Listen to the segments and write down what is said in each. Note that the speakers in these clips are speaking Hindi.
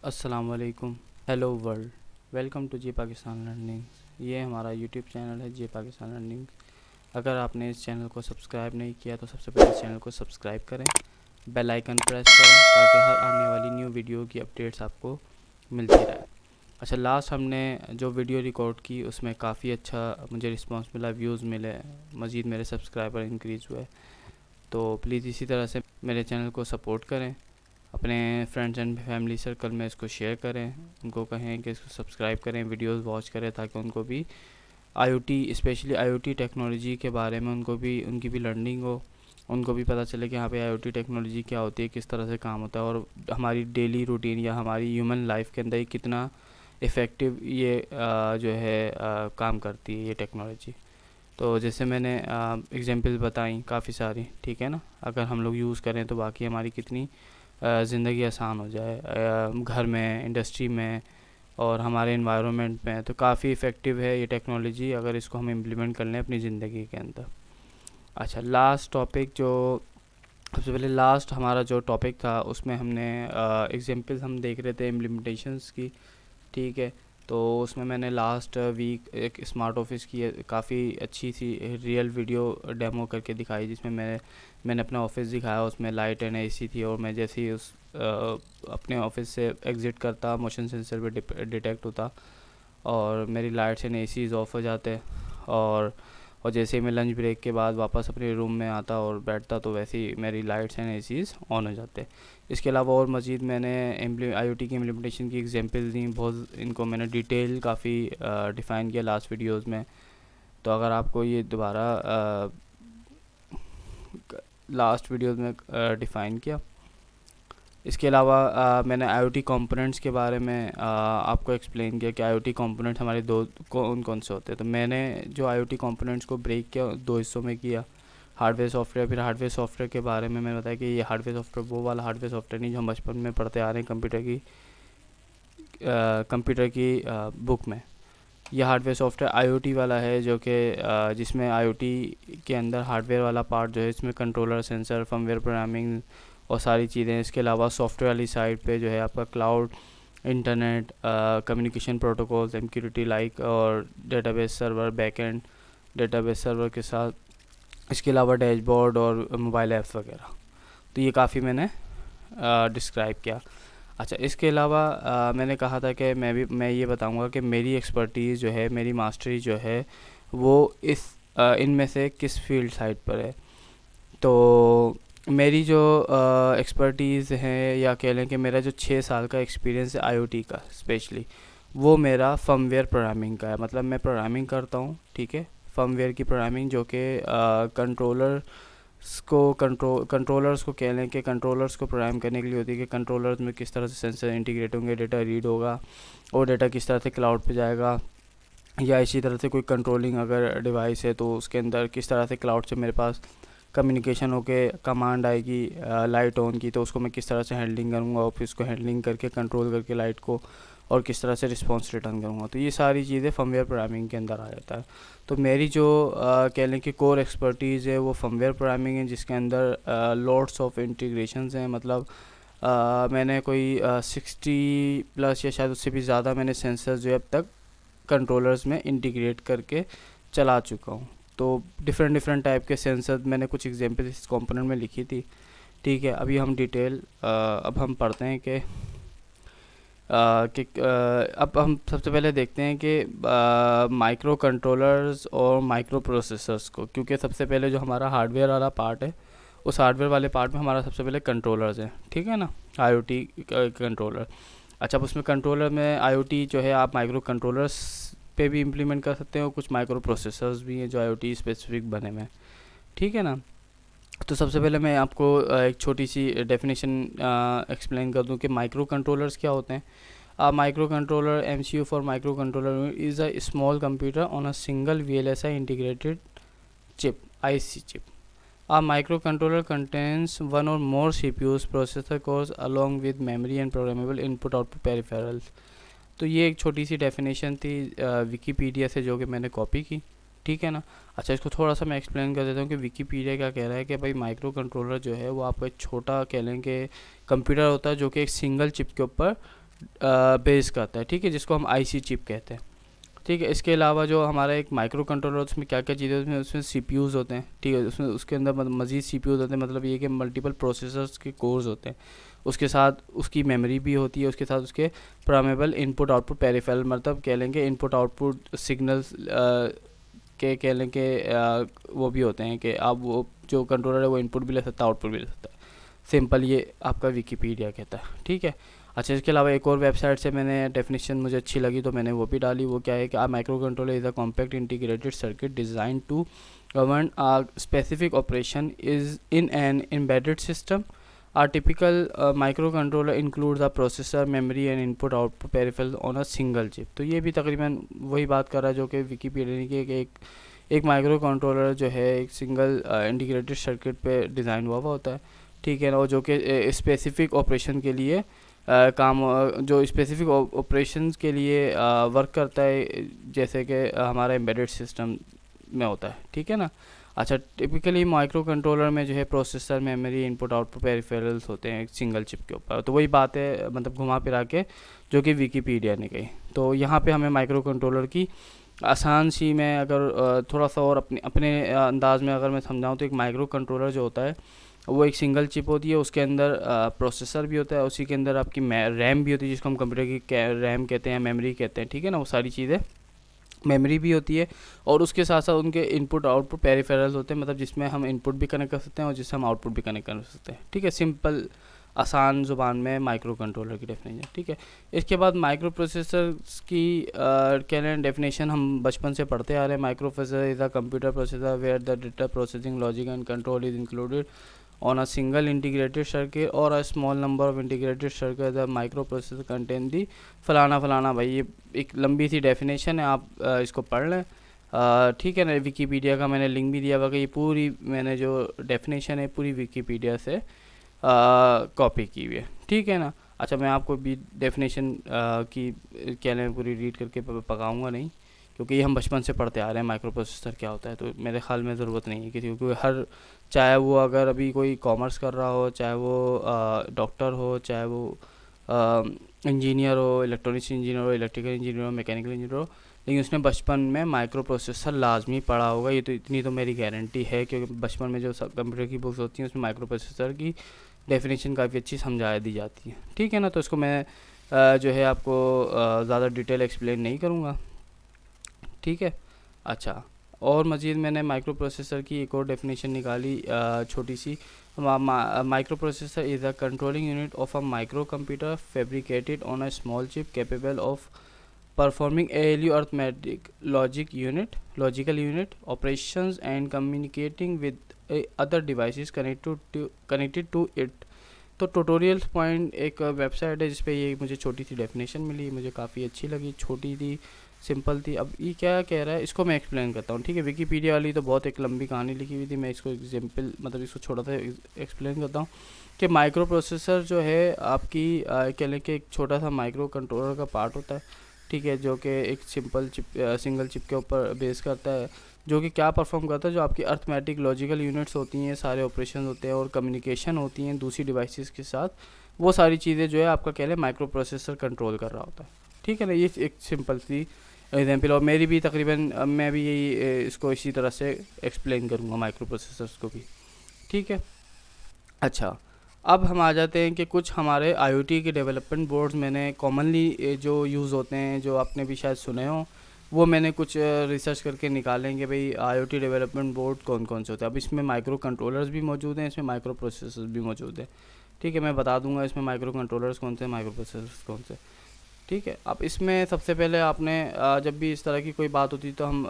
अस्सलाम वालेकुम। Hello world, welcome to G Pakistan learning. ये हमारा यूट्यूब चैनल है जी पाकिस्तान लर्निंग। अगर आपने इस चैनल को सब्सक्राइब नहीं किया तो सबसे पहले इस चैनल को सब्सक्राइब करें, बेल आइकन प्रेस करें ताकि हर आने वाली न्यू वीडियो की अपडेट्स आपको मिलती रहे। अच्छा, लास्ट हमने जो वीडियो रिकॉर्ड की उसमें काफ़ी अच्छा मुझे रिस्पांस मिला, व्यूज़ मिले, मज़ीद मेरे सब्सक्राइबर इंक्रीज़ हुए। तो प्लीज़ इसी तरह से मेरे चैनल को सपोर्ट करें, अपने फ्रेंड्स एंड फैमिली सर्कल में इसको शेयर करें, उनको कहें कि इसको सब्सक्राइब करें, वीडियोस वॉच करें ताकि उनको भी आईओटी, स्पेशली आईओटी टेक्नोलॉजी के बारे में उनकी भी लर्निंग हो, उनको भी पता चले कि यहाँ पे आईओटी टेक्नोलॉजी क्या होती है, किस तरह से काम होता है और हमारी डेली रूटीन या हमारी ह्यूमन लाइफ के अंदर कितना इफ़ेक्टिव ये जो है काम करती है ये टेक्नोलॉजी। तो जैसे मैंने एग्जांपल बताई काफ़ी सारी, ठीक है ना। अगर हम लोग यूज़ करें तो बाकी हमारी कितनी ज़िंदगी आसान हो जाए, घर में, इंडस्ट्री में और हमारे इन्वायरमेंट में। तो काफ़ी इफ़ेक्टिव है ये टेक्नोलॉजी अगर इसको हम इम्प्लीमेंट कर लें अपनी ज़िंदगी के अंदर। अच्छा, लास्ट टॉपिक जो सबसे पहले लास्ट हमारा जो टॉपिक था उसमें हमने एग्जांपल्स हम देख रहे थे इम्प्लीमेंटेशंस की, ठीक है। तो उसमें मैंने लास्ट वीक एक स्मार्ट ऑफिस की काफ़ी अच्छी सी रियल वीडियो डेमो करके दिखाई, जिसमें मैंने अपना ऑफिस दिखाया। उसमें लाइट एंड एसी थी और मैं जैसे ही अपने ऑफिस से एग्ज़िट करता, मोशन सेंसर पे डिटेक्ट होता और मेरी लाइट्स एंड एसीज़ ऑफ हो जाते। और जैसे ही मैं लंच ब्रेक के बाद वापस अपने रूम में आता और बैठता तो वैसे ही मेरी लाइट्स एंड एसीज़ ऑन हो जाते। इसके अलावा और मज़ीद मैंने आईओटी की इम्प्लीमेंटेशन की एग्जांपल दी, बहुत इनको मैंने डिटेल काफ़ी डिफ़ाइन किया लास्ट वीडियोस में। तो अगर आपको ये दोबारा लास्ट वीडियोस में डिफ़ाइन किया। इसके अलावा मैंने आईओटी कंपोनेंट्स के बारे में आपको एक्सप्लेन किया कि आईओटी कंपोनेंट्स हमारे कौन कौन से होते हैं। तो मैंने जो आईओटी कंपोनेंट्स को ब्रेक किया, दो हिस्सों में किया, हार्डवेयर सॉफ्टवेयर। फिर हार्डवेयर सॉफ्टवेयर के बारे में मैंने बताया कि ये हार्डवेयर सॉफ्टवेयर वो वाला हार्डवेयर सॉफ्टवेयर नहीं जो हम बचपन में पढ़ते आ रहे हैं कंप्यूटर की बुक में। यह हार्डवेयर सॉफ्टवेयर आईओटी वाला है जो कि जिसमें आईओटी के अंदर हार्डवेयर वाला पार्ट जो है इसमें कंट्रोलर, सेंसर, फर्मवेयर प्रोग्रामिंग और सारी चीज़ें। इसके अलावा सॉफ्टवेयर वाली साइड पे जो है आपका cloud, internet, communication protocols, MQTT like और database server, backend database server के साथ। इसके अलावा डैशबोर्ड और मोबाइल ऐप्स वगैरह। तो ये काफ़ी मैंने डिस्क्राइब किया। अच्छा, इसके अलावा मैंने कहा था कि मैं ये बताऊंगा कि मेरी एक्सपर्टीज़ जो है, मेरी मास्टरी जो है वो इनमें से किस फील्ड साइड पर है। तो मेरी जो एक्सपर्टीज़ है या कह लें कि मेरा जो 6 साल का एक्सपीरियंस है आईओटी का स्पेशली, वो मेरा फर्मवेयर प्रोग्रामिंग का है। मतलब मैं प्रोग्रामिंग करता हूँ, ठीक है, फर्मवेयर की प्रोग्रामिंग जो कि कंट्रोलर्स को कह लें कि कंट्रोलर्स को प्रोग्राम करने के लिए होती है कि कंट्रोलर्स में किस तरह से सेंसर इंटीग्रेट होंगे, डेटा रीड होगा और डेटा किस तरह से क्लाउड पे जाएगा। या इसी तरह से कोई कंट्रोलिंग अगर डिवाइस है तो उसके अंदर किस तरह से क्लाउड से मेरे पास कम्युनिकेशन होके कमांड आएगी लाइट ऑन की, तो उसको मैं किस तरह से हैंडलिंग करूँगा और फिर उसको हैंडलिंग करके कंट्रोल करके लाइट को और किस तरह से रिस्पॉन्स रिटर्न करूँगा। तो ये सारी चीज़ें फर्मवेयर प्रोग्रामिंग के अंदर आ जाता है। तो मेरी जो कह लें कि कोर एक्सपर्टीज़ है वो फर्मवेयर प्रोग्रामिंग है, जिसके अंदर लॉट्स ऑफ इंटीग्रेशंस हैं। मतलब मैंने कोई 60 प्लस या शायद उससे भी ज़्यादा मैंने सेंसर्स जो है अब तक कंट्रोलर्स में इंटीग्रेट करके चला चुका हूँ। तो डिफरेंट टाइप के सेंसर मैंने कुछ एग्जांपल इस कंपोनेंट में लिखी थी, ठीक है। अभी हम डिटेल अब हम पढ़ते हैं कि अब हम सबसे पहले देखते हैं कि माइक्रो कंट्रोलर्स और माइक्रो प्रोसेसर्स को, क्योंकि सबसे पहले जो हमारा हार्डवेयर वाला पार्ट है उस हार्डवेयर वाले पार्ट में हमारा सबसे पहले कंट्रोलर्स हैं, ठीक है ना, आईओटी कंट्रोलर। अच्छा, अब उसमें कंट्रोलर में आईओटी जो है आप माइक्रो कंट्रोलर्स पे भी इम्प्लीमेंट कर सकते हो, कुछ माइक्रो प्रोसेसर्स भी हैं जो आईओटी स्पेसिफिक बने हुए हैं, ठीक है ना। तो सबसे पहले मैं आपको एक छोटी सी डेफिनेशन एक्सप्लेन कर दूं कि माइक्रो कंट्रोलर्स क्या होते हैं। Micro controller, MCU for micro controller, is a small computer on a single VLSI integrated chip, IC chip. A microcontroller contains one or more CPUs, processor cores, along with memory and programmable input-output peripherals. तो ये एक छोटी सी डेफिनेशन थी विकीपीडिया से जो कि मैंने कॉपी की, ठीक है ना। अच्छा, इसको थोड़ा सा मैं एक्सप्लेन कर देता हूँ कि विकीपीडिया क्या कह रहा है कि भाई माइक्रो कंट्रोलर जो है वो आपका एक छोटा कह लें कि कंप्यूटर होता है जो कि एक सिंगल चिप के ऊपर बेस करता है, ठीक है, जिसको हम आईसी चिप कहते हैं। ठीक है, इसके अलावा जो हमारा एक माइक्रो कंट्रोलर, उसमें क्या क्या चीज़ें उसमें सीपीयूज़ होते हैं, ठीक है, उसमें उसके अंदर मज़ीद सीपीयूज़ होते हैं, मतलब ये कि मल्टीपल प्रोसेसर्स के कोर्स होते हैं, उसके साथ उसकी मेमोरी भी होती है, उसके साथ उसके प्रोग्रामेबल इनपुट आउटपुट पेरिफेरल, मतलब कह लेंगे इनपुट आउटपुट सिग्नल्स के कह लें कि वो भी होते हैं कि आप वो जो कंट्रोलर है वो इनपुट भी ले सकता है, आउटपुट भी ले सकता है। सिंपल ये आपका विकीपीडिया कहता है, ठीक है। अच्छा, इसके अलावा एक और वेबसाइट से मैंने डेफिनेशन मुझे अच्छी लगी तो मैंने वो भी डाली। वो क्या है कि microcontroller is a compact integrated circuit design to govern a specific operation is in an embedded system. A typical microcontroller includes a processor, memory and input output peripherals on a single chip। तो ये भी तकरीबन वही बात कर रहा है जो कि विकीपीडिया ने कि एक माइक्रो कंट्रोलर जो है एक सिंगल इंटीग्रेटेड सर्किट पे डिज़ाइन हुआ होता है, ठीक है ना, और जो कि स्पेसिफिक ऑपरेशन के लिए जो स्पेसिफिक ऑपरेशंस के लिए वर्क करता है, जैसे कि हमारा एम्बेडेड सिस्टम में होता है, ठीक है ना। अच्छा, टिपिकली माइक्रो कंट्रोलर में जो है processor, memory, input output peripherals होते हैं एक सिंगल चिप के ऊपर। तो वही बात है, मतलब घुमा फिरा के जो कि विकीपीडिया ने कही। तो यहाँ पे हमें माइक्रो कंट्रोलर की आसान सी, मैं अगर थोड़ा सा और अपने अंदाज में अगर मैं समझाऊँ तो एक माइक्रो कंट्रोलर जो होता है वो एक सिंगल चिप होती है, उसके अंदर प्रोसेसर भी होता है, उसी के अंदर आपकी रैम भी होती है जिसको हम कंप्यूटर की रैम कहते हैं, मेमोरी कहते हैं, ठीक है ना, वो सारी चीज़ें मेमोरी भी होती है। और उसके साथ साथ उनके इनपुट आउटपुट पेरिफेरल्स होते हैं, मतलब जिसमें हम इनपुट भी कनेक्ट कर सकते हैं और जिससे हम आउटपुट भी कनेक्ट कर सकते हैं, ठीक है। सिंपल आसान ज़ुबान में माइक्रो कंट्रोलर की डेफिनेशन, ठीक है। इसके बाद माइक्रो प्रोसेसर्स की क्या लें डेफिनेशन हम बचपन से पढ़ते आ रहे हैं। Microprocessor is a computer processor where the data processing logic and control is included on a single integrated circuit or a small number of integrated circuit। the microprocessor contain the फलाना फलाना। भाई ये एक लंबी सी डेफिनेशन है, आप इसको पढ़ लें, ठीक है ना। विकीपीडिया का मैंने लिंक भी दिया हुआ कि ये पूरी मैंने जो डेफिनेशन है पूरी विकीपीडिया से कॉपी की हुई है, ठीक है ना। अच्छा, मैं आपको भी डेफिनेशन की क्या लें पूरी रीड करके पकाऊँगा नहीं, क्योंकि ये हम बचपन से पढ़ते आ रहे हैं माइक्रो प्रोसेसर क्या होता है, तो मेरे ख्याल में ज़रूरत नहीं है किसी को, क्योंकि हर चाहे वो अगर अभी कोई कॉमर्स कर रहा हो, चाहे वो डॉक्टर हो, चाहे वो इंजीनियर हो, इलेक्ट्रॉनिक्स इंजीनियर हो, इलेक्ट्रिकल इंजीनियर हो, मैकेनिकल इंजीनियर हो, लेकिन उसने बचपन में माइक्रो प्रोसेसर लाजमी पढ़ा होगा। ये तो इतनी तो मेरी गारंटी है, क्योंकि बचपन में जो कंप्यूटर की बुक्स होती हैं उसमें माइक्रो प्रोसेसर की डेफिनेशन काफ़ी अच्छी समझा दी जाती है, ठीक है ना। तो इसको मैं जो है आपको ज़्यादा डिटेल एक्सप्लेन नहीं करूँगा, ठीक है। अच्छा, और मज़ीद मैंने माइक्रो प्रोसेसर की एक और डेफिनेशन निकाली छोटी सी। Microprocessor is a controlling unit of a microcomputer fabricated on a small chip capable of performing ALU arithmetic logical unit operations and communicating with other devices connected to it। तो ट्यूटोरियल पॉइंट एक वेबसाइट है जिसपे ये मुझे छोटी सी डेफिनेशन मिली, मुझे काफ़ी अच्छी लगी, छोटी थी, सिंपल थी। अब ये क्या कह रहा है इसको मैं एक्सप्लेन करता हूँ, ठीक है। विकीपीडिया वाली तो बहुत एक लंबी कहानी लिखी हुई थी, मैं इसको एग्जाम्पल मतलब इसको छोटा सा एक्सप्लेन करता हूँ कि माइक्रो प्रोसेसर जो है आपकी कह लें कि एक छोटा सा माइक्रो कंट्रोलर का पार्ट होता है, ठीक है, जो कि एक सिंगल चिप के ऊपर बेस करता है, जो कि क्या परफॉर्म करता है, जो आपकी अर्थमेटिक लॉजिकल यूनिट्स होती हैं, सारे ऑपरेशन होते हैं और कम्युनिकेशन होती हैं दूसरी डिवाइसेस के साथ, वो सारी चीज़ें जो है आपका कह लें माइक्रो प्रोसेसर कंट्रोल कर रहा होता है, ठीक है ना। ये एक सिंपल सी एग्जाम्पल, और मेरी भी तकरीबन मैं भी यही इसको इसी तरह से एक्सप्लेन करूँगा माइक्रो प्रोसेसर्स को भी, ठीक है। अच्छा, अब हम आ जाते हैं कि कुछ हमारे आईओटी के डेवलपमेंट बोर्ड्स मैंने कॉमनली जो यूज़ होते हैं, जो आपने भी शायद सुने हो, वो मैंने कुछ रिसर्च करके निकालेंगे भाई आईओटी डेवलपमेंट बोर्ड कौन कौन से होते हैं। अब इसमें माइक्रो कंट्रोलर्स भी मौजूद हैं, इसमें माइक्रो प्रोसेसर्स भी मौजूद हैं, ठीक है। मैं बता दूंगा इसमें माइक्रो कंट्रोलर्स कौन से, माइक्रो प्रोसेसर्स कौन से, ठीक है। अब इसमें सबसे पहले आपने जब भी इस तरह की कोई बात होती है तो हम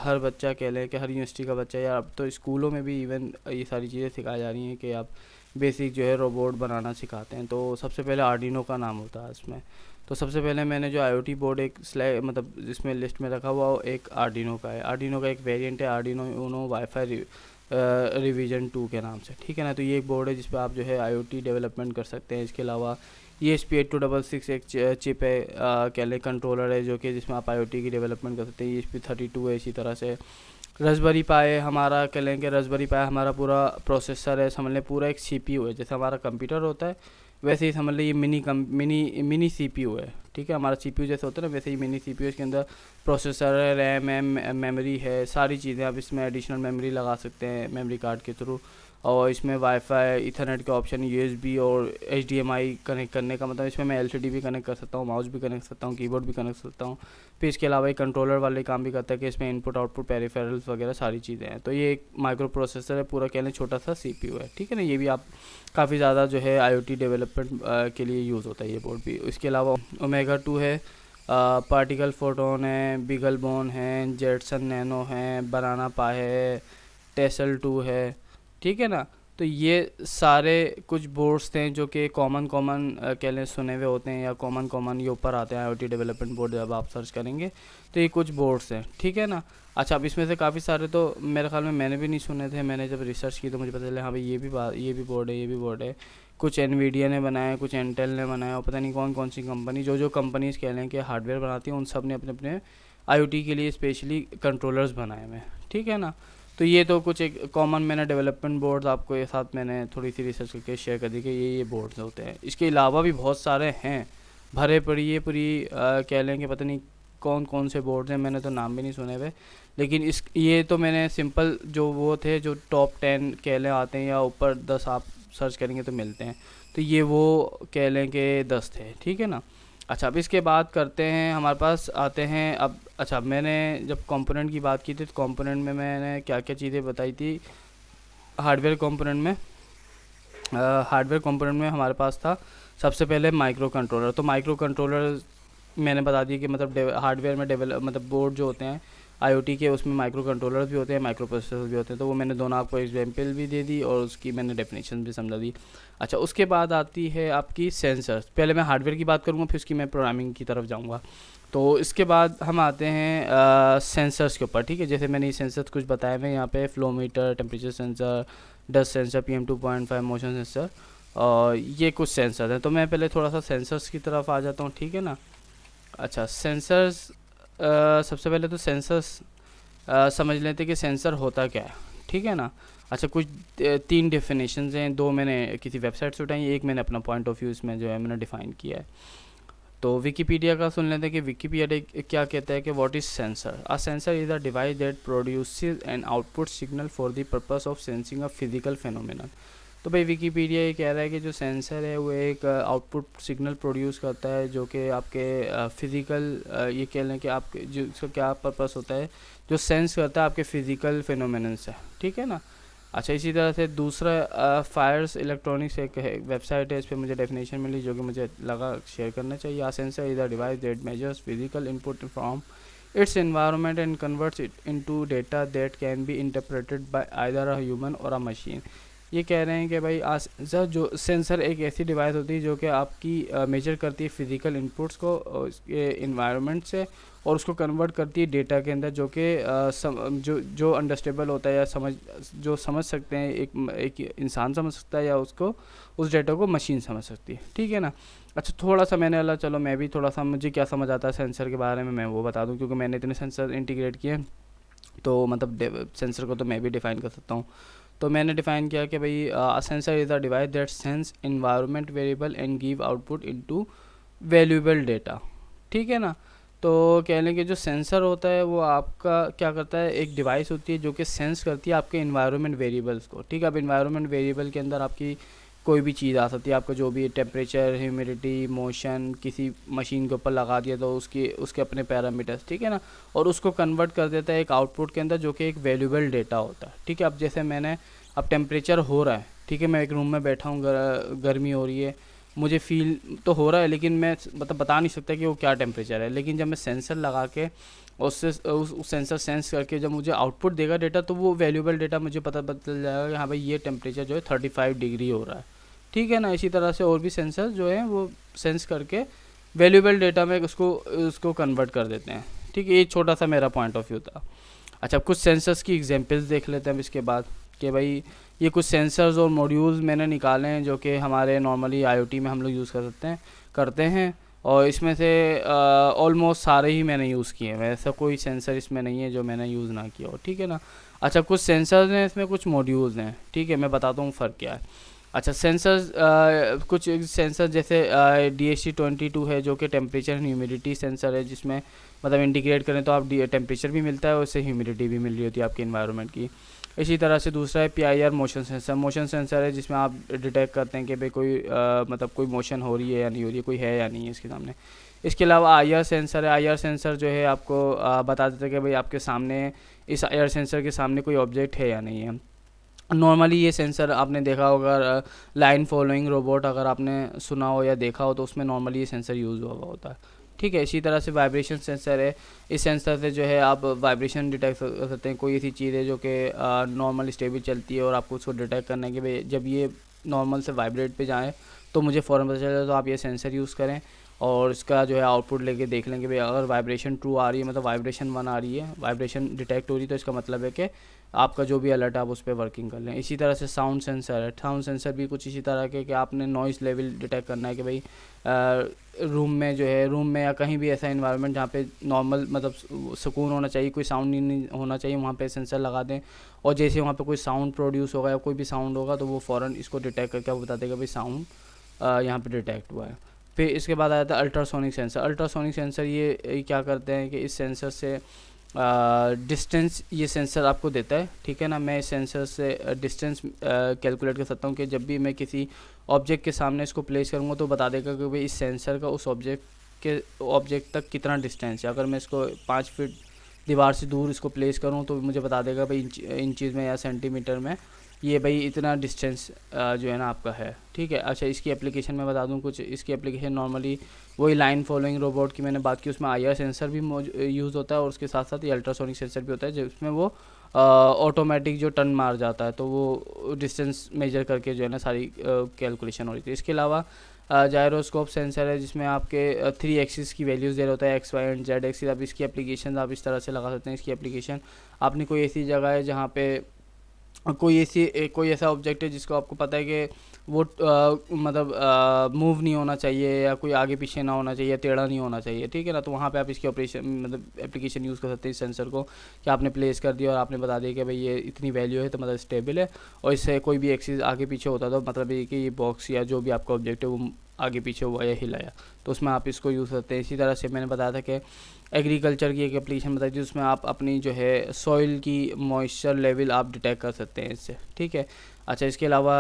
हर बच्चा कह लें कि हर यूनिवर्सिटी का बच्चा, या अब तो स्कूलों में भी इवन ये सारी चीज़ें सिखाई जा रही हैं कि आप बेसिक जो है रोबोट बनाना सिखाते हैं, तो सबसे पहले आर्डिनो का नाम होता है इसमें। तो सबसे पहले मैंने जो आईओटी बोर्ड एक मतलब जिसमें लिस्ट में रखा हुआ एक आर्डिनो का है। आर्डिनो का एक वेरिएंट है आर्डिनो यूनो वाईफाई रिवीजन 2 के नाम से, ठीक है ना। तो ये एक बोर्ड है जिस पर आप जो है आईओटी डेवलपमेंट कर सकते हैं। इसके अलावा ESP8266 एक चिप है, कह लें कंट्रोलर है, जो कि जिसमें आप आईओटी की डेवलपमेंट कर सकते हैं। ESP32 है इसी तरह से। रसबेरी पाई हमारा कह लें कि रसबेरी पाई हमारा पूरा प्रोसेसर है, समझ लें पूरा एक सीपीयू है, जैसे हमारा कंप्यूटर होता है वैसे ही समझ लीजिए मिनी सीपीयू है, ठीक है। हमारा सीपीयू जैसे होता है ना, वैसे ही मिनी सीपीयू, इसके अंदर प्रोसेसर है, रैम है, मेमोरी है, सारी चीज़ें। आप इसमें एडिशनल मेमोरी लगा सकते हैं मेमोरी कार्ड के थ्रू, और इसमें वाईफाई, इथरनेट का ऑप्शन, यूएसबी और एचडीएमआई कनेक्ट करने का, मतलब इसमें मैं एलसीडी भी कनेक्ट कर सकता हूँ, माउस भी कनेक्ट कर सकता हूँ, कीबोर्ड भी कनेक्ट कर सकता हूँ। फिर इसके अलावा एक कंट्रोलर वाले काम भी करता है कि इसमें इनपुट आउटपुट पेरिफेरल्स वगैरह सारी चीज़ें हैं। तो ये एक माइक्रो प्रोसेसर है, पूरा कह लें छोटा सा सीपीयू है, ठीक है ना। ये भी आप काफ़ी ज़्यादा जो है आईओटी डेवलपमेंट के लिए यूज़ होता है ये बोर्ड भी। इसके अलावा ओमेगा 2 है, पार्टिकल फोटोन है, बिगल बोन है, जेटसन नैनो है, बनाना पाई है, टेसल 2 है, ठीक है ना। तो ये सारे कुछ बोर्ड्स थे जो कि कॉमन कह लें सुने हुए होते हैं, या कॉमन ये ऊपर आते हैं आईओटी डेवलपमेंट बोर्ड जब आप सर्च करेंगे। तो ये कुछ बोर्ड्स हैं, ठीक है ना। अच्छा, अब इसमें से काफ़ी सारे तो मेरे ख्याल में मैंने भी नहीं सुने थे, मैंने जब रिसर्च की तो मुझे पता चला हाँ भाई ये भी बोर्ड है, ये भी बोर्ड है। कुछ एनवीडिया ने बनाया, कुछ इंटेल ने बनाया, और पता नहीं कौन कौन सी कंपनी, जो कंपनीज़ कह लें कि हार्डवेयर बनाती हैं, उन सब ने अपने अपने आईओटी के लिए स्पेशली कंट्रोलर्स बनाए हुए हैं, ठीक है ना। तो ये तो कुछ एक कॉमन मैंने डेवलपमेंट बोर्ड्स आपको ये साथ मैंने थोड़ी सी रिसर्च करके शेयर कर दी कि ये बोर्ड्स होते हैं। इसके अलावा भी बहुत सारे हैं भरे पड़ी, ये पूरी कह लें कि पता नहीं कौन कौन से बोर्ड्स हैं, मैंने तो नाम भी नहीं सुने हुए। लेकिन ये तो मैंने सिंपल जो वो थे जो टॉप 10 कह लें आते हैं, या ऊपर 10 आप सर्च करेंगे तो मिलते हैं। तो ये वो कह लें कि 10 थे, ठीक है ना। अच्छा, अब इसके बाद करते हैं, हमारे पास आते हैं अब। अच्छा, मैंने जब कंपोनेंट की बात की थी तो कंपोनेंट में मैंने क्या क्या चीज़ें बताई थी। हार्डवेयर कंपोनेंट में हमारे पास था सबसे पहले माइक्रो कंट्रोलर। तो माइक्रो कंट्रोलर मैंने बता दिया कि मतलब हार्डवेयर में मतलब बोर्ड जो होते हैं आईओटी के, उसमें माइक्रो कंट्रोलर्स भी होते हैं, माइक्रो प्रोसेसर भी होते हैं। तो वो मैंने दोनों आपको एग्जाम्पल भी दे दी और उसकी मैंने डेफिनेशन भी समझा दी। अच्छा, उसके बाद आती है आपकी सेंसर्स। पहले मैं हार्डवेयर की बात करूँगा, फिर उसकी मैं प्रोग्रामिंग की तरफ जाऊँगा। तो इसके बाद हम आते हैं सेंसर्स के ऊपर, ठीक है। जैसे मैंने ये सेंसर्स कुछ बताए हुए यहाँ पे, flow meter, temperature sensor, dust sensor, PM2.5 motion sensor, और ये कुछ सेंसर हैं। तो मैं पहले थोड़ा सा सेंसर्स की तरफ आ जाता हूँ, ठीक है ना। अच्छा, सेंसर्स सबसे पहले तो सेंसर्स समझ लेते कि सेंसर होता क्या है, ठीक है ना। अच्छा, कुछ 3 डेफिनेशंस हैं, 2 मैंने किसी वेबसाइट से उठाई, एक मैंने अपना पॉइंट ऑफ व्यू इसमें जो है मैंने डिफ़ाइन किया है। तो विकीपीडिया का सुन लेते हैं कि विकीपीडिया क्या कहता है कि what is sensor. A sensor is a device that produces an output signal for the purpose of sensing a physical phenomenon. तो भाई विकीपीडिया ये कह रहा है कि जो सेंसर है वो एक आउटपुट सिग्नल प्रोड्यूस करता है जो कि आपके फिज़िकल ये कह लें कि आपके जो इसका क्या पर्पस होता है, जो सेंस करता है आपके फिज़िकल फिनोमेनन से, ठीक है ना। अच्छा, इसी तरह से दूसरा फायर्स इलेक्ट्रॉनिक्स एक वेबसाइट है, इस पर मुझे डेफिनेशन मिली जो कि मुझे लगा शेयर करना चाहिए। A sensor is a device that measures physical input from its environment and converts it into data that can be interpreted by either a human or a machine। ये कह रहे हैं कि भाई सर जो सेंसर एक ऐसी डिवाइस होती है जो कि आपकी मेजर करती है फिज़िकल इनपुट्स को उसके इन्वायरमेंट से, और उसको कन्वर्ट करती है डेटा के अंदर, जो कि जो अंडरस्टेबल होता है, या जो समझ सकते हैं, एक इंसान समझ सकता है, या उसको उस डेटा को मशीन समझ सकती है, ठीक है ना। अच्छा, थोड़ा सा मैंने चलो मैं भी थोड़ा सा मुझे क्या समझ आता है सेंसर के बारे में मैं वो बता दूं, क्योंकि मैंने इतने सेंसर इंटीग्रेट किए, तो मतलब सेंसर को तो मैं भी डिफ़ाइन कर सकता हूँ। तो मैंने डिफ़ाइन किया कि भाई sensor is a device that sense environment variable and give output into valuable data, ठीक है ना। तो कह लें कि जो सेंसर होता है वो आपका क्या करता है, एक डिवाइस होती है जो कि सेंस करती है आपके इन्वायरमेंट वेरिएबल्स को, ठीक है। अब इन्वायरमेंट वेरिएबल के अंदर आपकी कोई भी चीज़ आ सकती है, आपका जो भी टेम्परेचर, ह्यूमिडिटी, मोशन, किसी मशीन के ऊपर लगा दिया तो उसके अपने पैरामीटर्स, ठीक है ना, और उसको कन्वर्ट कर देता है एक आउटपुट के अंदर जो कि एक वैल्यूएबल डेटा होता है, ठीक है। अब जैसे अब टेम्परेचर हो रहा है, ठीक है, मैं एक रूम में बैठा हूँ, गर्मी हो रही है, मुझे फील तो हो रहा है, लेकिन मैं मतलब बता नहीं सकता कि वो क्या टेम्परेचर है। लेकिन जब मैं सेंसर लगा के उससे उस सेंसर सेंस करके जब मुझे आउटपुट देगा डेटा, तो वो वैल्यूएबल डेटा मुझे पता चल जाएगा कि हाँ भाई ये टेम्परेचर जो है 35 डिग्री हो रहा है, ठीक है ना। इसी तरह से और भी सेंसर जो है वो सेंस करके वैल्यूएबल डेटा में उसको कन्वर्ट कर देते हैं, ठीक है। ये छोटा सा मेरा पॉइंट ऑफ व्यू था। अच्छा, कुछ सेंसर्स की एग्जांपल्स देख लेते हैं अब इसके बाद कि भाई ये कुछ सेंसर्स और मॉड्यूल्स मैंने निकाले हैं जो कि हमारे नॉर्मली आईओटी में हम लोग यूज़ करते हैं, और इसमें से ऑलमोस्ट सारे ही मैंने यूज़ किए हैं, ऐसा कोई सेंसर इसमें नहीं है जो मैंने यूज़ ना किया हो, ठीक है ना। अच्छा, कुछ सेंसर्स हैं, इसमें कुछ मॉड्यूल्स हैं, ठीक है, मैं बताता हूँ फ़र्क क्या है। अच्छा सेंसर्स, कुछ सेंसर जैसे DHT22 है जो कि टेम्परेचर एंड ह्यूमिडिटी सेंसर है, जिसमें मतलब इंडिकेट करें तो आप टेम्परेचर भी मिलता है और उससे ह्यूमिडिटी भी मिल रही होती है आपके इन्वायरमेंट की। इसी तरह से दूसरा है PIR motion sensor. Motion sensor है जिसमें आप डिटेक्ट करते हैं कि भाई कोई मतलब कोई मोशन हो रही है या नहीं हो रही है, कोई है या नहीं है इसके सामने। इसके अलावा IR सेंसर है। IR सेंसर जो है आपको बता देता है कि भाई आपके सामने, इस IR सेंसर के सामने कोई ऑब्जेक्ट है या नहीं है। नॉर्मली ये सेंसर आपने देखा होगा, लाइन फॉलोइंग रोबोट अगर आपने सुना हो या देखा हो तो उसमें नॉर्मली ये सेंसर यूज़ हुआ होता है। ठीक है। इसी तरह से वाइब्रेशन सेंसर है। इस सेंसर से जो है आप वाइब्रेशन डिटेक्ट कर सकते हैं। कोई ऐसी चीज़ है जो कि नॉर्मल स्टेबल चलती है और आपको उसको डिटेक्ट करना है कि भाई जब ये नॉर्मल से वाइब्रेट पे जाए तो मुझे फ़ौरन पता चले, तो आप ये सेंसर यूज़ करें और इसका जो है आउटपुट लेके देख लेंगे भाई अगर वाइब्रेशन ट्रू आ रही है, मतलब वाइब्रेशन 1 आ रही है, वाइब्रेशन डिटेक्ट हो रही है, तो इसका मतलब है कि आपका जो भी अलर्ट है आप उस पर वर्किंग कर लें। इसी तरह से साउंड सेंसर है। साउंड सेंसर भी कुछ इसी तरह के कि आपने नॉइज़ लेवल डिटेक्ट करना है कि भाई रूम में जो है, रूम में या कहीं भी ऐसा इन्वायरमेंट जहाँ पे नॉर्मल मतलब सुकून होना चाहिए, कोई साउंड नहीं होना चाहिए, वहाँ पे सेंसर लगा दें और जैसे वहाँ पे कोई साउंड प्रोड्यूस होगा या कोई भी साउंड होगा तो वो फ़ौरन इसको डिटेक्ट करके आपको बता देगा भाई साउंड यहाँ पे डिटेक्ट हुआ है। फिर इसके बाद आया था अल्ट्रासोनिक सेंसर। अल्ट्रासोनिक सेंसर ये क्या करते हैं कि इस सेंसर से डिस्टेंस ये सेंसर आपको देता है। ठीक है ना। मैं इस सेंसर से डिस्टेंस कैलकुलेट कर सकता हूँ कि जब भी मैं किसी ऑब्जेक्ट के सामने इसको प्लेस करूँगा तो बता देगा कि भाई इस सेंसर का उस ऑब्जेक्ट तक कितना डिस्टेंस है। अगर मैं इसको 5 फीट दीवार से दूर इसको प्लेस करूँ तो मुझे बता देगा भाई इंचज़ में या सेंटीमीटर में ये भाई इतना डिस्टेंस जो है ना आपका है। ठीक है। अच्छा इसकी एप्लीकेशन मैं बता दूं कुछ। इसकी एप्लीकेशन नॉर्मली वही लाइन फॉलोइंग रोबोट की मैंने बात की, उसमें IR सेंसर भी यूज़ होता है और उसके साथ साथ ये अल्ट्रासोनिक सेंसर भी होता है जिसमें वो ऑटोमेटिक जो टर्न मार जाता है तो वो डिस्टेंस मेजर करके जो है ना सारी कैलकुलेशन हो रही थी। इसके अलावा जायरोस्कोप सेंसर है जिसमें आपके 3 एक्सिस की वैल्यूज़ दे रहा होता है, X, Y and Z axis. अब इसकी एप्लीकेशन आप इस तरह से लगा सकते हैं। इसकी एप्लीकेशन आपने कोई ऐसी जगह है जहाँ पे कोई ऐसा ऑब्जेक्ट है जिसको आपको पता है कि वो मतलब मूव नहीं होना चाहिए या कोई आगे पीछे ना होना चाहिए, टेढ़ा नहीं होना चाहिए। ठीक है ना। तो वहाँ पे आप इसकी ऑपरेशन मतलब एप्लीकेशन यूज़ कर सकते हैं इस सेंसर को कि आपने प्लेस कर दिया और आपने बता दिया कि भाई ये इतनी वैल्यू है तो मतलब स्टेबल है और इससे कोई भी एक्सिस आगे पीछे होता तो मतलब ये कि ये बॉक्स या जो भी आपका ऑब्जेक्ट है वो आगे पीछे हुआ या हिलाया, तो उसमें आप इसको यूज़ करते हैं। इसी तरह से मैंने बताया था कि एग्रीकल्चर की एक एप्लीकेशन बताई थी उसमें आप अपनी जो है सॉइल की मॉइस्चर लेवल आप डिटेक्ट कर सकते हैं इससे। ठीक है। अच्छा इसके अलावा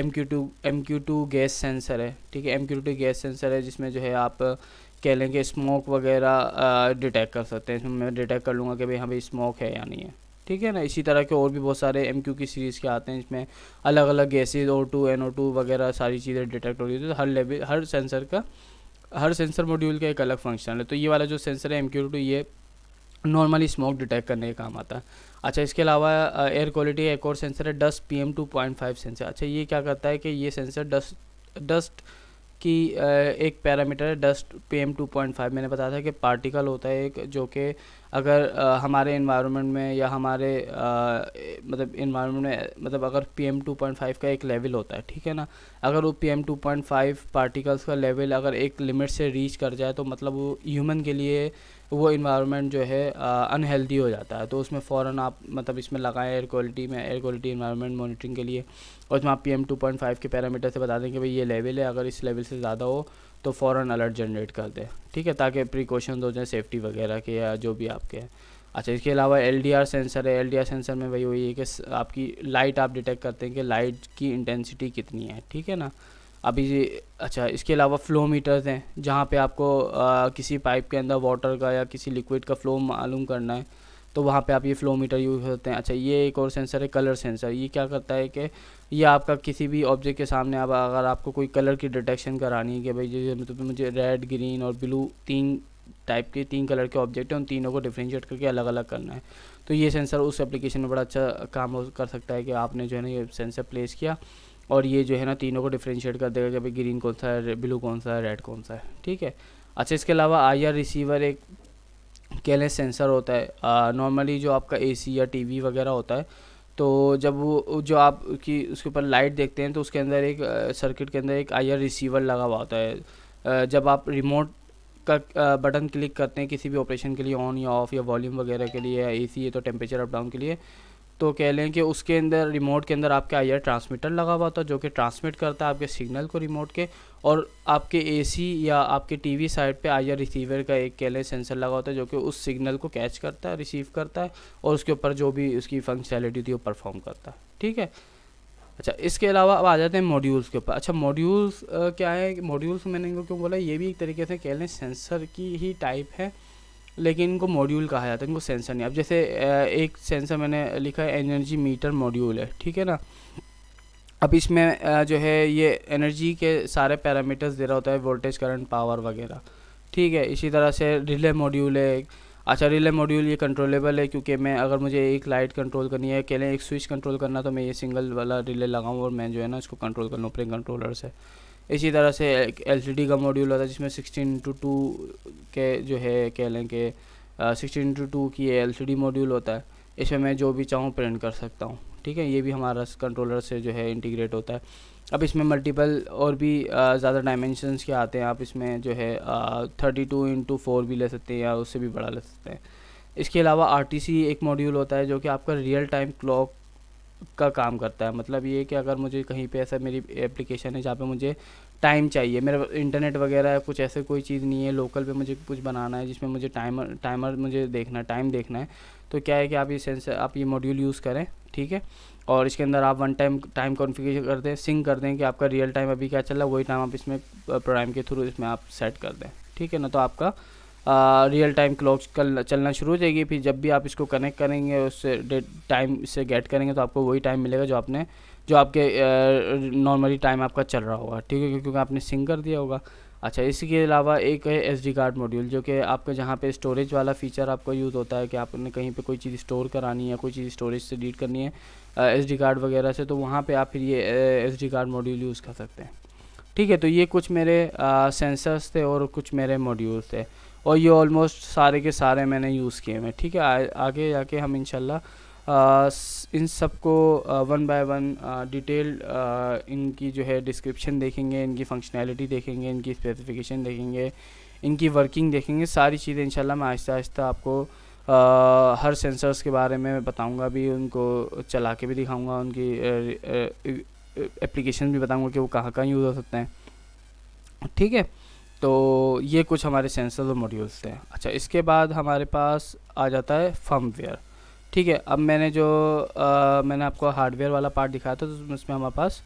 MQ2 गैस सेंसर है। ठीक है। MQ2 गैस सेंसर है जिसमें जो है आप कह लें कि स्मोक वगैरह डिटेक्ट कर सकते हैं। इसमें मैं डिटेक्ट कर लूँगा कि भाई हाँ भाई स्मोक है या नहीं है। ठीक है ना। इसी तरह के और भी बहुत सारे MQ की सीरीज़ के आते हैं जिसमें अलग अलग गैसेज O2 NO2 वगैरह सारी चीज़ें डिटेक्ट हो रही थी। तो हर सेंसर मॉड्यूल का एक अलग फंक्शन है। तो ये वाला जो सेंसर है MQ2 ये नॉर्मली स्मोक डिटेक्ट करने का काम आता है। अच्छा इसके अलावा एयर क्वालिटी एक और सेंसर है डस्ट PM2.5 सेंसर। अच्छा ये क्या करता है कि ये सेंसर डस्ट की एक पैरामीटर है डस्ट PM2.5। मैंने बताया था कि पार्टिकल होता है एक जो कि अगर हमारे इन्वायरमेंट में या हमारे मतलब इन्वायरमेंट में मतलब अगर PM2.5 का एक लेवल होता है। ठीक है ना। अगर वो PM2.5 पार्टिकल्स का लेवल अगर एक लिमिट से रीच कर जाए तो मतलब वो ह्यूमन के लिए वो इन्वायरमेंट जो है अनहेल्दी हो जाता है। तो उसमें फ़ौरन आप मतलब इसमें लगाएं एयर क्वालिटी इन्वायरमेंट मॉनिटरिंग के लिए और उसमें आप PM2.5 के पैरामीटर से बता दें कि भाई ये लेवल है, अगर इस लेवल से ज़्यादा हो तो फ़ौरन अलर्ट जनरेट कर दें। ठीक है। ताकि प्रिकॉशन हो जाए सेफ्टी वगैरह के या जो भी आपके हैं। अच्छा इसके अलावा LDR सेंसर है। LDR सेंसर में वही हुई है कि आपकी लाइट आप डिटेक्ट करते हैं कि लाइट की इंटेंसिटी कितनी है। ठीक है ना। अभी अच्छा इसके अलावा फ्लो मीटर्स हैं जहाँ पे आपको किसी पाइप के अंदर वाटर का या किसी लिक्विड का फ़्लो मालूम करना है तो वहाँ पे आप ये फ़्लो मीटर यूज़ करते हैं। अच्छा ये एक और सेंसर है कलर सेंसर। ये क्या करता है कि ये आपका किसी भी ऑब्जेक्ट के सामने अब अगर आपको कोई कलर की डिटेक्शन करानी है कि भाई जैसे मतलब मुझे रेड ग्रीन और ब्लू 3 कलर के ऑब्जेक्ट हैं, उन तीनों को डिफ्रेंशिएट करके अलग अलग करना है, तो ये सेंसर उस एप्लीकेशन में बड़ा अच्छा काम कर सकता है कि आपने जो है ना ये सेंसर प्लेस किया और ये जो है ना तीनों को डिफ्रेंशिएट कर देगा कि भाई ग्रीन कौन सा है, ब्लू कौन सा है, रेड कौन सा है। ठीक है। अच्छा इसके अलावा IR रिसीवर एक केयरलेस सेंसर होता है। नॉर्मली जो आपका AC या TV वगैरह होता है तो जब वो जो आप की उसके ऊपर लाइट देखते हैं तो उसके अंदर एक सर्किट के अंदर एक IR रिसीवर लगा हुआ होता है। जब आप रिमोट का बटन क्लिक करते हैं किसी भी ऑपरेशन के लिए ऑन या ऑफ़ या वॉल्यूम वगैरह के लिए या AC है तो टेम्परेचर अप डाउन के लिए तो कह लें कि उसके अंदर रिमोट के अंदर आपके आईआर ट्रांसमीटर लगा हुआ होता है जो कि ट्रांसमिट करता है आपके सिग्नल को रिमोट के, और आपके एसी या आपके टीवी साइड पे आईआर रिसीवर का एक कह लें सेंसर लगा होता है जो कि उस सिग्नल को कैच करता है, रिसीव करता है, और उसके ऊपर जो भी उसकी फंक्शनैलिटी थी वो परफॉर्म करता है। ठीक है। अच्छा, इसके अलावा अब आ जाते हैं मॉड्यूल्स के ऊपर। अच्छा, मॉड्यूल्स क्या है? मॉड्यूल्स मैंने इनको क्यों बोला, ये भी एक तरीके से कह लें सेंसर की ही टाइप है, लेकिन इनको मॉड्यूल कहा जाता है, इनको सेंसर नहीं। अब जैसे एक सेंसर मैंने लिखा है एनर्जी मीटर मॉड्यूल है, ठीक है ना। अब इसमें जो है ये एनर्जी के सारे पैरामीटर्स दे रहा होता है, वोल्टेज, करंट, पावर वगैरह। ठीक है। इसी तरह से रिले मॉड्यूल है। अच्छा, रिले मॉड्यूल ये कंट्रोलेबल है, क्योंकि मैं अगर मुझे एक लाइट कंट्रोल करनी है, कह लें एक स्विच कंट्रोल करना, तो मैं ये सिंगल वाला रिले लगाऊँ और मैं जो है ना इसको कंट्रोल कर लूँ अपने कंट्रोलर से। इसी तरह से एक एलसीडी का मॉड्यूल होता है जिसमें 16:2 के जो है कह लें कि 16:2 की एलसीडी मॉड्यूल होता है। इसमें मैं जो भी चाहूँ प्रिंट कर सकता हूँ। ठीक है। ये भी हमारा कंट्रोलर से जो है इंटीग्रेट होता है। अब इसमें मल्टीपल और भी ज़्यादा डायमेंशंस के आते हैं। आप इसमें जो है 32x4 भी ले सकते हैं या उससे भी बड़ा ले सकते हैं। इसके अलावा आरटीसी एक मॉड्यूल होता है जो कि आपका रियल टाइम क्लॉक का काम करता है। मतलब ये कि अगर मुझे कहीं पे ऐसा मेरी एप्लीकेशन है जहाँ पे मुझे टाइम चाहिए, मेरा इंटरनेट वगैरह कुछ ऐसे कोई चीज़ नहीं है, लोकल पे मुझे कुछ बनाना है जिसमें मुझे टाइमर मुझे देखना, टाइम देखना है, तो क्या है कि आप ये सेंसर, आप ये मॉड्यूल यूज़ करें। ठीक है। और इसके अंदर आप वन टाइम टाइम कॉन्फ़िगर कर दें, सिंक कर दें कि आपका रियल टाइम अभी क्या चल रहा है, वही टाइम आप इसमें प्रोग्राम के थ्रू इसमें आप सेट कर दें। ठीक है ना। तो आपका रियल टाइम क्लॉक चलना शुरू हो जाएगी। फिर जब भी आप इसको कनेक्ट करेंगे, उससे टाइम से गेट करेंगे, तो आपको वही टाइम मिलेगा जो आपके नॉर्मली टाइम आपका चल रहा होगा। ठीक है, क्योंकि आपने सिंक कर दिया होगा। अच्छा, इसके अलावा एक है एसडी कार्ड मॉड्यूल, जो कि आपका जहाँ पे स्टोरेज वाला फीचर आपका यूज़ होता है कि आपने कहीं पे कोई चीज़ स्टोर करानी है, कोई चीज़ स्टोरेज से रीड करनी है एसडी कार्ड वगैरह से, तो वहाँ पे आप फिर ये एसडी कार्ड मॉड्यूल यूज़ कर सकते हैं। ठीक है। तो ये कुछ मेरे सेंसर्स थे और कुछ मेरे मॉड्यूल्स थे, और ये ऑलमोस्ट सारे के सारे मैंने यूज़ किए हैं। ठीक है। आगे जाके हम इंशाल्लाह इन सब को वन बाय वन डिटेल इनकी जो है डिस्क्रिप्शन देखेंगे, इनकी फंक्शनैलिटी देखेंगे, इनकी स्पेसिफिकेशन देखेंगे, इनकी वर्किंग देखेंगे। सारी चीज़ें इंशाल्लाह मैं आहिस्ता आहिस्ता आपको हर सेंसर्स के बारे में बताऊंगा भी, उनको चला के भी दिखाऊंगा, उनकी एप्लीकेशन भी बताऊंगा कि वो कहाँ कहाँ यूज़ हो सकते हैं। ठीक है। तो ये कुछ हमारे सेंसर्स और मॉड्यूल्स थे। अच्छा, इसके बाद हमारे पास आ जाता है फर्मवेयर। ठीक है। अब मैंने आपको हार्डवेयर वाला पार्ट दिखाया था, तो उसमें हमारे पास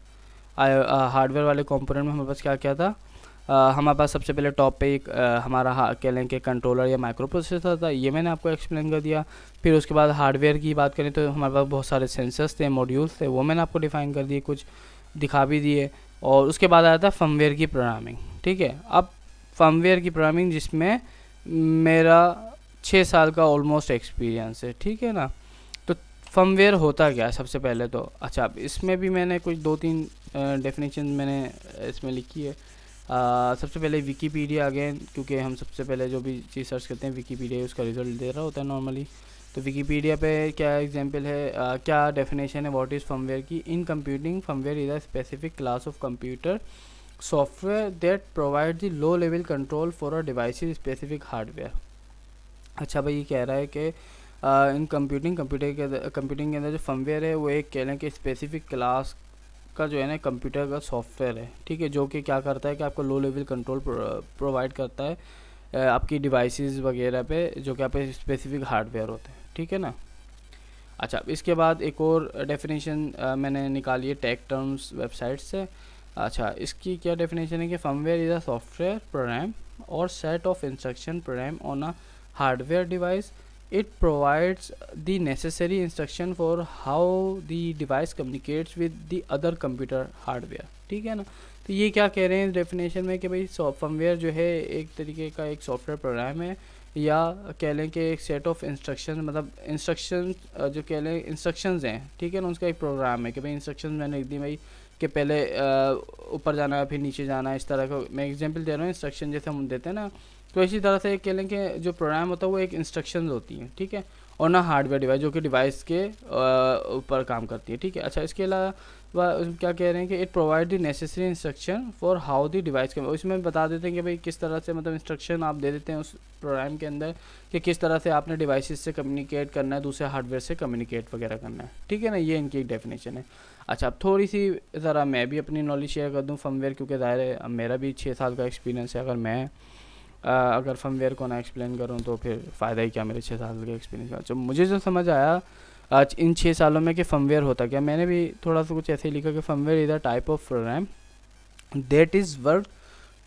हार्डवेयर वाले कंपोनेंट में हमारे पास क्या क्या था। हमारे पास सबसे पहले टॉप पे एक हमारा कह लें कि कंट्रोलर या माइक्रो प्रोसेसर था, ये मैंने आपको एक्सप्लेन कर दिया। फिर उसके बाद हार्डवेयर की बात करें तो हमारे पास बहुत सारे सेंसर्स थे, मॉड्यूल्स थे, वो मैंने आपको डिफ़ाइन कर दिए, कुछ दिखा भी दिए। और उसके बाद आया था फर्मवेयर की प्रोग्रामिंग। ठीक है। अब फर्मवेयर की प्रोग्रामिंग जिसमें मेरा 6 साल का ऑलमोस्ट एक्सपीरियंस है। ठीक है ना। तो फर्मवेयर होता क्या है सबसे पहले तो। अच्छा, इसमें भी मैंने कुछ 2-3 डेफिनेशन मैंने इसमें लिखी है। सबसे पहले विकीपीडिया अगेन, क्योंकि हम सबसे पहले जो भी चीज़ सर्च करते हैं विकीपीडिया उसका रिजल्ट दे रहा होता है नॉर्मली। तो विकीपीडिया पे क्या एग्जांपल है, क्या डेफिनेशन है व्हाट इज़ फर्मवेयर की। In computing firmware is a specific class of computer software that provide the low level control for a device specific hardware. अच्छा भाई, ये कह रहा है कि इन कंप्यूटिंग के अंदर जो फर्मवेयर है वो एक कह लें कि स्पेसिफिक क्लास का जो है ना कंप्यूटर का सॉफ्टवेयर है। ठीक है। जो कि क्या करता है कि आपको लो लेवल कंट्रोल प्रोवाइड करता है आपकी डिवाइसेस वगैरह पे, जो कि आपके स्पेसिफिक हार्डवेयर होते हैं। ठीक है ना। अच्छा, इसके बाद एक और डेफिनेशन मैंने निकाली है टेक टर्म्स वेबसाइट से। अच्छा, इसकी क्या डेफिनेशन है कि firmware is a software program और set of instruction program on a hardware device. It provides the necessary instruction for how the device communicates with the other computer hardware. ठीक है ना। तो ये क्या कह रहे हैं डेफिनेशन में कि भाई फर्मवेयर जो है एक तरीके का एक सॉफ्टवेयर प्रोग्राम है, या कह लें कि एक सेट ऑफ इंस्ट्रक्शन, मतलब इंस्ट्रक्शन जो कह लें इंस्ट्रक्शंस हैं। ठीक है ना। उसका एक प्रोग्राम है कि भाई इंस्ट्रक्शन मैंने लिख दी भाई कि पहले ऊपर जाना है फिर नीचे जाना है, इस तरह का मैं एग्जांपल दे रहा हूँ। इंस्ट्रक्शन जैसे हम देते हैं ना, तो इसी तरह से कह लें कि जो प्रोग्राम होता है वो एक इंस्ट्रक्शंस होती हैं। ठीक है। और ना हार्डवेयर डिवाइस जो कि डिवाइस के ऊपर काम करती है। ठीक है। अच्छा, इसके अलावा वह क्या कह रहे हैं कि it provide the necessary instruction for how the device के, उसमें बता देते हैं कि भाई किस तरह से मतलब इंस्ट्रक्शन आप दे देते हैं उस प्रोग्राम के अंदर कि किस तरह से आपने डिवाइसेस से कम्युनिकेट करना है, दूसरे हार्डवेयर से कम्युनिकेट वगैरह करना है, ठीक है ना। ये इनकी एक डेफिनेशन है। अच्छा, अब थोड़ी सी ज़रा मैं भी अपनी नॉलेज शेयर कर दूँ फर्मवेयर, क्योंकि ज़ाहिर है अब मेरा भी 6 साल का एक्सपीरियंस है। अगर मैं अगर फर्मवेयर को ना एक्सप्लेन करूँ तो फिर फ़ायदा ही क्या मेरे 6 साल के एक्सपीरियंस का। जब मुझे जो समझ आया आज इन 6 सालों में कि फर्मवेयर होता क्या, मैंने भी थोड़ा सा कुछ ऐसे ही लिखा कि firmware is a type of program that is work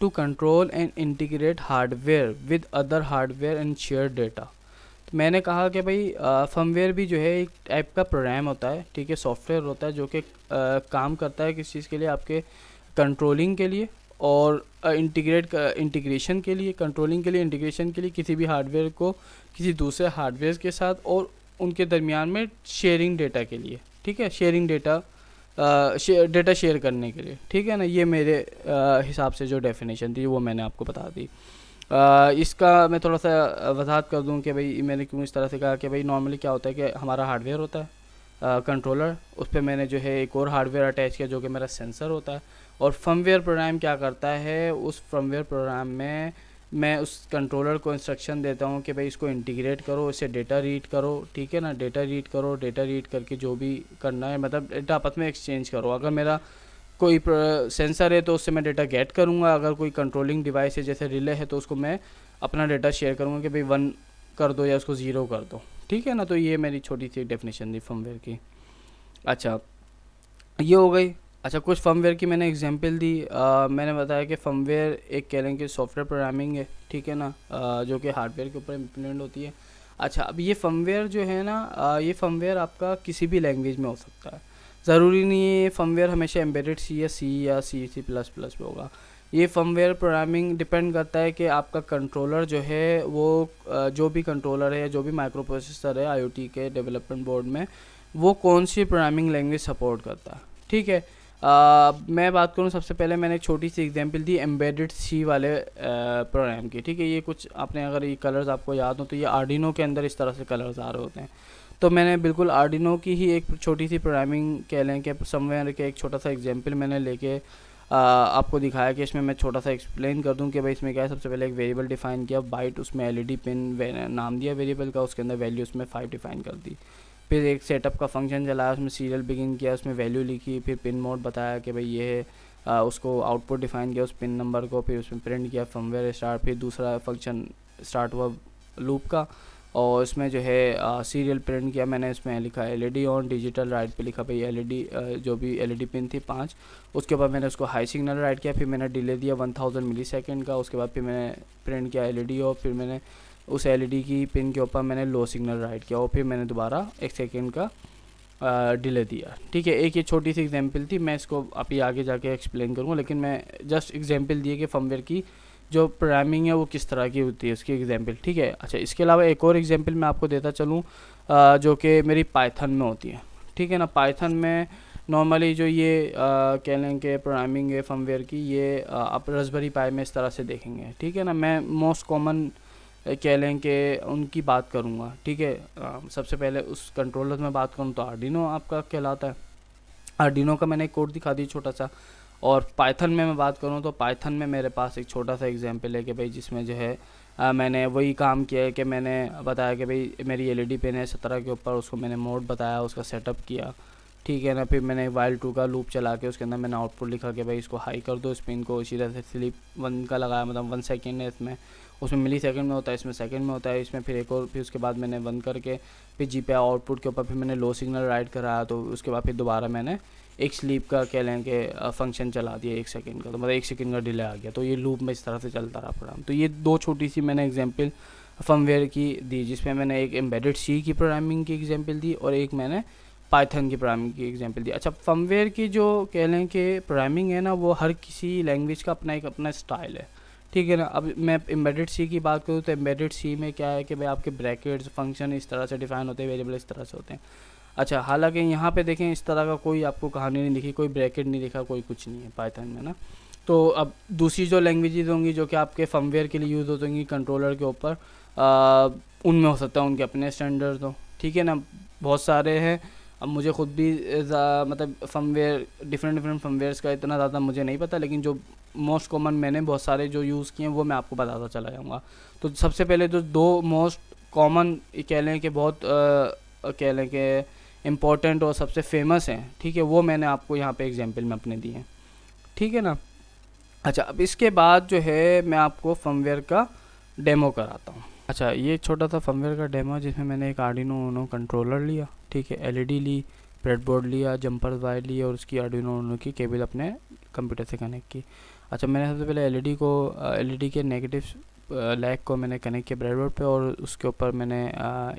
to control and integrate hardware with other hardware and share data. तो मैंने कहा कि भाई फर्मवेयर भी जो है एक टाइप का प्रोग्राम होता है, ठीक है, सॉफ्टवेयर होता है जो कि काम करता है किस चीज़ के लिए, आपके कंट्रोलिंग के लिए और इंटीग्रेशन के लिए, कंट्रोलिंग के लिए, इंटीग्रेशन के लिए किसी भी हार्डवेयर को किसी दूसरे हार्डवेयर के साथ, और उनके दरमियान में शेयरिंग डेटा के लिए, ठीक है, शेयरिंग डेटा डेटा शेयर करने के लिए, ठीक है ना। ये मेरे हिसाब से जो डेफिनेशन थी वो मैंने आपको बता दी। इसका मैं थोड़ा सा वजाहत कर दूं कि भाई मैंने क्यों इस तरह से कहा कि भाई नॉर्मली क्या होता है कि हमारा हार्डवेयर होता है कंट्रोलर, उस पर मैंने जो है एक और हार्डवेयर अटैच किया जो कि मेरा सेंसर होता है, और फर्मवेयर प्रोग्राम क्या करता है, उस फर्मवेयर प्रोग्राम में मैं उस कंट्रोलर को इंस्ट्रक्शन देता हूँ कि भाई इसको इंटीग्रेट करो, इसे डेटा रीड करो, ठीक है ना, डेटा रीड करो, डेटा रीड करके जो भी करना है मतलब डेटा आपस में एक्सचेंज करो। अगर मेरा कोई सेंसर है तो उससे मैं डेटा गेट करूँगा, अगर कोई कंट्रोलिंग डिवाइस है जैसे रिले है तो उसको मैं अपना डेटा शेयर करूँगा कि भाई 1 कर दो या उसको 0 कर दो, ठीक है ना। तो ये मेरी छोटी सी डेफिनेशन थी फर्मवेयर की। अच्छा, ये हो गई। अच्छा, कुछ फर्मवेयर की मैंने एग्जांपल दी। मैंने बताया कि फर्मवेयर एक कह लें कि सॉफ्टवेयर प्रोग्रामिंग है, ठीक है ना, जो कि हार्डवेयर के ऊपर इम्प्लीमेंट होती है। अच्छा, अब ये फर्मवेयर जो है ना, ये फर्मवेयर आपका किसी भी लैंग्वेज में हो सकता है, ज़रूरी नहीं है ये फर्मवेयर हमेशा एम्बेडेड C++ पे होगा। ये फर्मवेयर प्रोग्रामिंग डिपेंड करता है कि आपका कंट्रोलर जो है वो जो भी कंट्रोलर है, जो भी माइक्रो प्रोसेसर है आईओटी के डेवलपमेंट बोर्ड में, वो कौन सी प्रोग्रामिंग लैंग्वेज सपोर्ट करता है, ठीक है। मैं बात करूँ, सबसे पहले मैंने एक छोटी सी एग्जांपल दी एम्बेडेड सी वाले प्रोग्राम की, ठीक है। ये कुछ आपने अगर ये कलर्स आपको याद हो तो ये आर्डिनो के अंदर इस तरह से कलर्स आ रहे होते हैं। तो मैंने बिल्कुल आर्डिनो की ही एक छोटी सी प्रोग्रामिंग कह लें कि समवेयर के एक छोटा सा एग्जांपल मैंने लेके आपको दिखाया कि इसमें मैं छोटा सा एक्सप्लेन कर दूं कि भाई इसमें क्या है। सबसे पहले एक वेरिएबल डिफाइन किया, बाइट उसमें एलईडी पिन नाम दिया वेरिएबल का, उसके अंदर वैल्यू उसमें 5 डिफाइन कर दी। फिर एक सेटअप का फंक्शन चलाया, उसमें सीरियल बिगिन किया, उसमें वैल्यू लिखी, फिर पिन मोड बताया कि भाई ये है, उसको आउटपुट डिफाइन किया उस पिन नंबर को, फिर उसमें प्रिंट किया फर्मवेयर स्टार्ट, फिर दूसरा फंक्शन स्टार्ट हुआ लूप का, और इसमें जो है सीरियल प्रिंट किया मैंने। इसमें लिखा एलईडी ऑन, डिजिटल राइट पे लिखा भाई एलईडी जो भी एलईडी पिन थी 5। उसके बाद मैंने उसको हाई सिग्नल राइट किया, फिर मैंने डिले दिया 1000 मिलीसेकंड का। उसके बाद फिर मैंने प्रिंट किया एलईडी ऑफ, फिर मैंने उस एलईडी की पिन के ऊपर मैंने लो सिग्नल राइट किया, और फिर मैंने दोबारा 1 सेकेंड का डिले दिया, ठीक है। एक ये छोटी सी एग्जांपल थी, मैं इसको अभी आगे जाके एक्सप्लेन करूँगा, लेकिन मैं जस्ट एग्जांपल दिए कि फर्मवेयर की जो प्रोग्रामिंग है वो किस तरह की होती है उसकी एग्जांपल, ठीक है। अच्छा, इसके अलावा एक और एग्जांपल मैं आपको देता चलूँ जो कि मेरी पाइथन में होती है, ठीक है ना। पाइथन में नॉर्मली जो ये कह लें कि प्रोग्रामिंग है फर्मवेयर की, ये आप रास्पबेरी पाई में इस तरह से देखेंगे, ठीक है ना। मैं मोस्ट कॉमन कह लें कि उनकी बात करूँगा, ठीक है। सबसे पहले उस कंट्रोलर में बात करूँ तो आर्डिनो आपका कहलाता है। आर्डिनो का मैंने एक कोड दिखा दी छोटा सा। और पाइथन में मैं बात करूँ तो पाइथन में मेरे पास एक छोटा सा एग्जांपल है कि भाई जिसमें जो है मैंने वही काम किया है कि मैंने बताया कि भाई मेरी एलईडी पिन है 17 के ऊपर, उसको मैंने मोड बताया, उसका सेटअप किया, ठीक है ना। फिर मैंने वाइल 2 का लूप चला के उसके अंदर मैंने आउटपुट लिखा कि भाई इसको हाई कर दो स्पिन को, इसी तरह से स्लीप 1 का लगाया, मतलब 1 सेकेंड है इसमें, उसमें मिली सेकंड में होता है, इसमें सेकंड में होता है। इसमें फिर एक और, फिर उसके बाद मैंने 1 करके फिर जीपीआई आउटपुट के ऊपर फिर मैंने लो सिग्नल राइट कराया, तो उसके बाद फिर दोबारा मैंने एक स्लीप का कह लें कि फंक्शन चला दिया 1 सेकेंड का, तो मतलब 1 सेकेंड का डिले आ गया। तो ये लूप में इस तरह से चलता रहा प्रोग्राम। तो ये 2 छोटी सी मैंने एग्जांपल फर्मवेयर की दी, जिसमें मैंने एक एम्बेडेड सी की प्रोग्रामिंग की एग्जांपल दी और एक मैंने पाइथन की प्रोग्रामिंग की एग्जांपल दी। अच्छा, फर्मवेयर की जो कह लें कि प्रोग्रामिंग है ना, वो हर किसी लैंग्वेज का अपना एक अपना स्टाइल है, ठीक है ना। अब मैं एम्बेडेड सी की बात करूँ तो एम्बेडेड सी में क्या है कि भाई आपके ब्रैकेट्स फंक्शन इस तरह से डिफाइन होते हैं, वेरिएबल इस तरह से होते हैं। अच्छा, हालांकि यहाँ पे देखें इस तरह का कोई आपको कहानी नहीं दिखी, कोई ब्रैकेट नहीं दिखा, कोई कुछ नहीं है पाइथन में ना। तो अब दूसरी जो लैंग्वेजेज होंगी जो कि आपके फर्मवेयर के लिए यूज़ होती कंट्रोलर के ऊपर, उनमें हो सकता है उनके अपने स्टैंडर्ड हो, ठीक है ना। बहुत सारे हैं अब मुझे ख़ुद भी मतलब फर्मवेयर डिफरेंट फर्मवेयर्स का इतना ज़्यादा मुझे नहीं पता, लेकिन जो मोस्ट कॉमन मैंने बहुत सारे जो यूज़ किए हैं वो मैं आपको बताता चला जाऊँगा। तो सबसे पहले जो दो मोस्ट कॉमन कह लें कि बहुत कह लें कि इम्पोर्टेंट और सबसे फेमस हैं, ठीक है, वो मैंने आपको यहाँ पे एग्जांपल में अपने दिए हैं, ठीक है ना। अच्छा, अब इसके बाद जो है मैं आपको फर्मवेयर का डेमो कराता हूँ। अच्छा, ये छोटा सा फर्मवेयर का डेमो है जिसमें मैंने एक आर्डिनो ऊनो कंट्रोलर लिया, ठीक है, एलईडी ली, ब्रेडबोर्ड लिया, जंपर वायर ली और उसकी आर्डिनो ऊनो की केबल अपने कंप्यूटर से कनेक्ट की। अच्छा, मैंने सबसे पहले एलईडी के नेगेटिव लैग को मैंने कनेक्ट किया ब्रेडबोर्ड पे और उसके ऊपर मैंने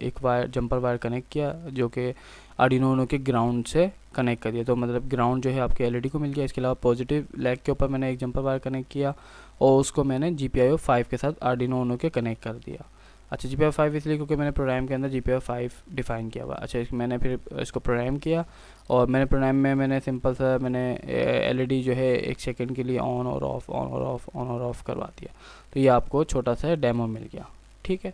एक वायर जंपर वायर कनेक्ट किया जो कि आर्डिनो ऊनो के ग्राउंड से कनेक्ट कर दिया। तो मतलब ग्राउंड जो है आपके एलईडी को मिल गया। इसके अलावा पॉजिटिव लैग के ऊपर मैंने एक जंपर वायर कनेक्ट किया और उसको मैंने GPIO 5 के साथ आर्डिनो ऊनो के कनेक्ट कर दिया। अच्छा, GPIO 5 इसलिए क्योंकि मैंने प्रोग्राम के अंदर GPIO 5 डिफ़ाइन किया हुआ। अच्छा, मैंने फिर इसको प्रोग्राम किया और मैंने प्रोग्राम में मैंने सिंपल सा मैंने एलईडी जो है 1 सेकंड के लिए ऑन और ऑफ करवा दिया। तो ये आपको छोटा सा डेमो मिल गया, ठीक है।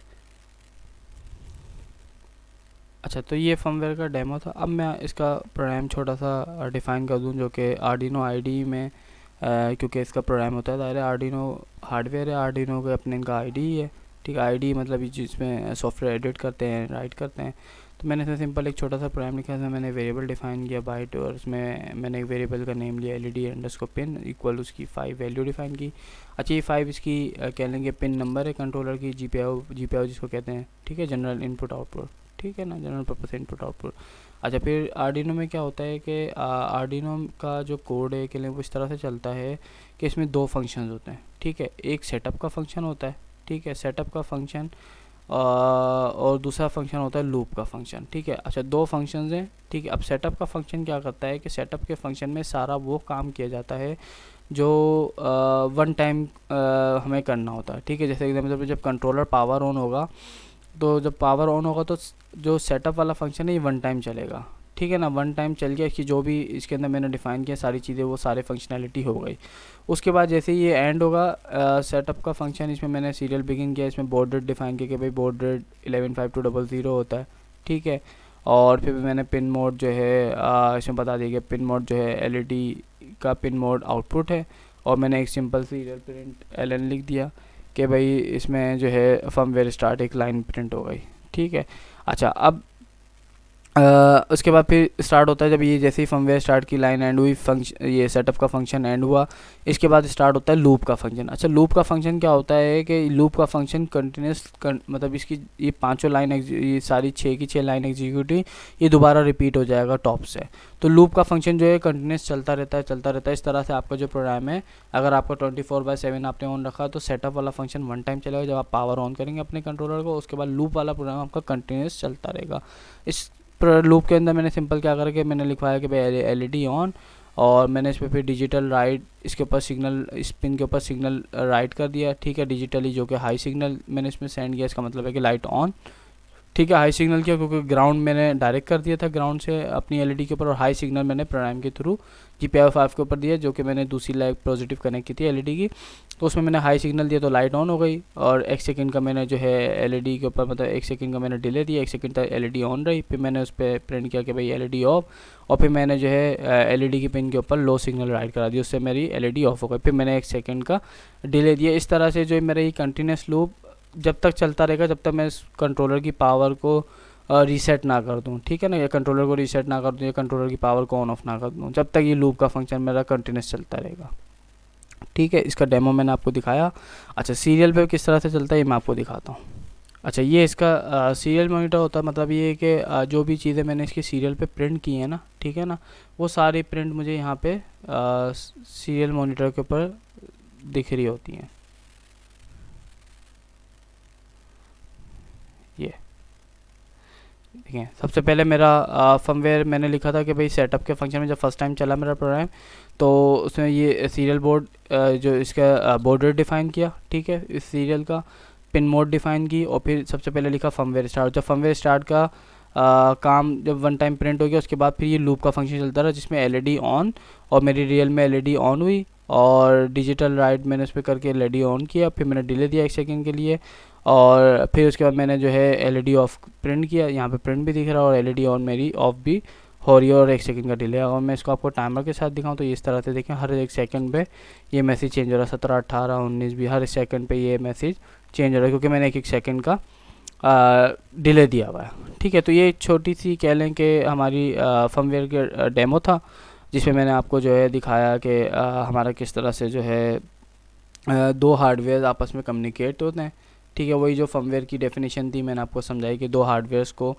अच्छा, तो ये फर्मवेयर का डेमो था। अब मैं इसका प्रोग्राम छोटा सा डिफ़ाइन कर दूं जो कि आर्डिनो आईडी में क्योंकि इसका प्रोग्राम होता है दायरे आर्डिनो हार्डवेयर है, आर्डिनो के अपने इनका आईडी है, ठीक है। आईडी मतलब जिसमें सॉफ्टवेयर एडिट करते हैं, राइट करते हैं। तो मैंने इसमें सिंपल एक छोटा सा प्रोग्राम लिखा था। मैंने वेरिएबल डिफ़ाइन किया बाइट और उसमें मैंने एक वेरिएबल का नेम लिया LED_पिन इक्वल उसकी 5 वैल्यू डिफ़ाइन की। अच्छा, ये 5 इसकी कह लेंगे पिन नंबर है कंट्रोलर की, GPIO जिसको कहते हैं, ठीक है, जनरल इनपुट आउटपुट, ठीक है ना, जनरल पर्पस इनपुट आउटपुट। अच्छा, फिर आर्डिनो में क्या होता है कि आर्डिनो का जो कोड है के लिए वो इस तरह से चलता है कि इसमें 2 फंक्शंस होते हैं, ठीक है। एक सेटअप का फंक्शन होता है, ठीक है, सेटअप का फंक्शन और दूसरा फंक्शन होता है लूप का फंक्शन, ठीक है। अच्छा, 2 फंक्शंस हैं, ठीक है। अब सेटअप का फंक्शन क्या करता है कि सेटअप के फंक्शन में सारा वो काम किया जाता है जो वन टाइम हमें करना होता है, ठीक है। जैसे एग्जाम्पल जब कंट्रोलर पावर ऑन होगा तो जब पावर ऑन होगा तो जो सेटअप वाला फंक्शन है ये 1 टाइम चलेगा, ठीक है ना। 1 टाइम चल गया, इसकी जो भी इसके अंदर मैंने डिफ़ाइन किया सारी चीज़ें वो सारे फंक्शनैलिटी हो गई। उसके बाद जैसे ये एंड होगा सेटअप का फंक्शन, इसमें मैंने सीरियल बिगिन किया, इसमें बोर्ड रेट डिफ़ाइन किया कि भाई बोर्ड रेट 115200 होता है, ठीक है। और फिर मैंने पिन मोड जो है इसमें बता दिया कि पिन मोड जो है एलईडी का पिन मोड आउटपुट है और मैंने एक सिंपल सीरियल प्रिंट LN लिख दिया कि भाई इसमें जो है फर्मवेयर स्टार्ट एक लाइन प्रिंट हो गई, ठीक है। अच्छा, अब उसके बाद फिर स्टार्ट होता है जब ये जैसे ही फर्मवेयर स्टार्ट की लाइन एंड हुई, फंक्शन ये सेटअप का फंक्शन एंड हुआ, इसके बाद स्टार्ट होता है लूप का फंक्शन। अच्छा, लूप का फंक्शन क्या होता है कि लूप का फंक्शन कंटिन्यूस मतलब इसकी ये पांचों लाइन ये सारी 6 की 6 लाइन एग्जीक्यूट हुई, ये दोबारा रिपीट हो जाएगा टॉप से। तो लूप का फंक्शन जो है कंटिन्यूस चलता रहता है। इस तरह से आपका जो प्रोग्राम है अगर आपका 24/7 आपने ऑन रखा तो सेटअप वाला फंक्शन 1 टाइम चलेगा जब आप पावर ऑन करेंगे अपने कंट्रोलर को, उसके बाद लूप वाला प्रोग्राम आपका कंटिन्यूस चलता रहेगा। इस लूप के अंदर मैंने सिंपल क्या करके मैंने लिखवाया कि भाई LED ऑन और मैंने इस पर फिर डिजिटल राइट इसके ऊपर सिग्नल इस पिन के ऊपर सिग्नल राइट कर दिया, ठीक है, डिजिटली जो कि हाई सिग्नल मैंने इसमें सेंड किया। इसका मतलब है कि लाइट ऑन, ठीक है, हाई सिग्नल किया क्योंकि ग्राउंड मैंने डायरेक्ट कर दिया था ग्राउंड से अपनी LED के ऊपर, और हाई सिग्नल मैंने प्रोग्राम के थ्रू GPIO 5 के ऊपर दिया जो कि मैंने दूसरी लाइट पॉजिटिव कनेक्ट की थी LED की। तो उसमें मैंने हाई सिग्नल दिया तो लाइट ऑन हो गई और 1 सेकंड का मैंने जो है LED के ऊपर मतलब 1 सेकंड का मैंने डिले दिया, 1 सेकंड तक LED ऑन रही। फिर मैंने उस पर प्रिंट किया कि भाई LED ऑफ, और फिर मैंने जो है LED की पिन के ऊपर लो सिग्नल राइट करा दी, उससे मेरी LED ऑफ हो गई। फिर मैंने 1 सेकंड का डिले दिया। इस तरह से जो मेरा ये कंटिन्यूस लूप जब तक चलता रहेगा जब तक मैं इस कंट्रोलर की पावर को रीसेट ना कर दूं, ठीक है ना, या कंट्रोलर को रीसेट ना कर दूं या कंट्रोलर की पावर को ऑन ऑफ ना कर दूं, जब तक ये लूप का फंक्शन मेरा कंटिन्यूस चलता रहेगा, ठीक है। इसका डेमो मैंने आपको दिखाया। अच्छा, सीरियल पे किस तरह से चलता है ये मैं आपको दिखाता हूँ। अच्छा, ये इसका सीरियल मॉनिटर होता है, मतलब ये है कि जो भी चीज़ें मैंने इसके सीरियल पे प्रिंट की है ना, ठीक है ना, वो सारी प्रिंट मुझे यहाँ पे सीरियल मॉनिटर के ऊपर दिख रही होती हैं। ये देखिए, सबसे पहले मेरा फर्मवेयर मैंने लिखा था कि भाई सेटअप के फंक्शन में जब फर्स्ट टाइम चला मेरा प्रोग्राम तो उसमें ये सीरियल बोर्ड जो इसका बोर्ड रेट डिफ़ाइन किया, ठीक है, इस सीरियल का पिन मोड डिफ़ाइन की, और फिर सबसे पहले लिखा फर्मवेयर स्टार्ट। जब फर्मवेयर स्टार्ट का काम जब 1 टाइम प्रिंट हो गया उसके बाद फिर ये लूप का फंक्शन चलता रहा जिसमें LED ऑन, और मेरी रियल में LED ऑन हुई और डिजिटल राइट मैंने उस पर करके LED ऑन किया। फिर मैंने डिले दिया 1 सेकंड के लिए और फिर उसके बाद मैंने जो है LED ऑफ प्रिंट किया, यहाँ पे प्रिंट भी दिख रहा है और LED ऑन मेरी ऑफ भी हो रही है और 1 सेकंड का डिले है। और मैं इसको आपको टाइमर के साथ दिखाऊं तो इस तरह से देखें, हर 1 सेकंड पे ये मैसेज चेंज हो रहा है, 17, 18, 19, 20, हर सेकंड पे ये मैसेज चेंज हो रहा है, क्योंकि मैंने 1 सेकंड का डिले दिया हुआ है। ठीक है, तो ये छोटी सी कह लें कि हमारी फर्मवेयर के डेमो था, जिसमें मैंने आपको जो है दिखाया कि हमारा किस तरह से जो है दो हार्डवेयर आपस में कम्युनिकेट होते हैं। ठीक है, वही जो फर्मवेयर की डेफिनेशन थी मैंने आपको समझाई कि दो हार्डवेयर्स को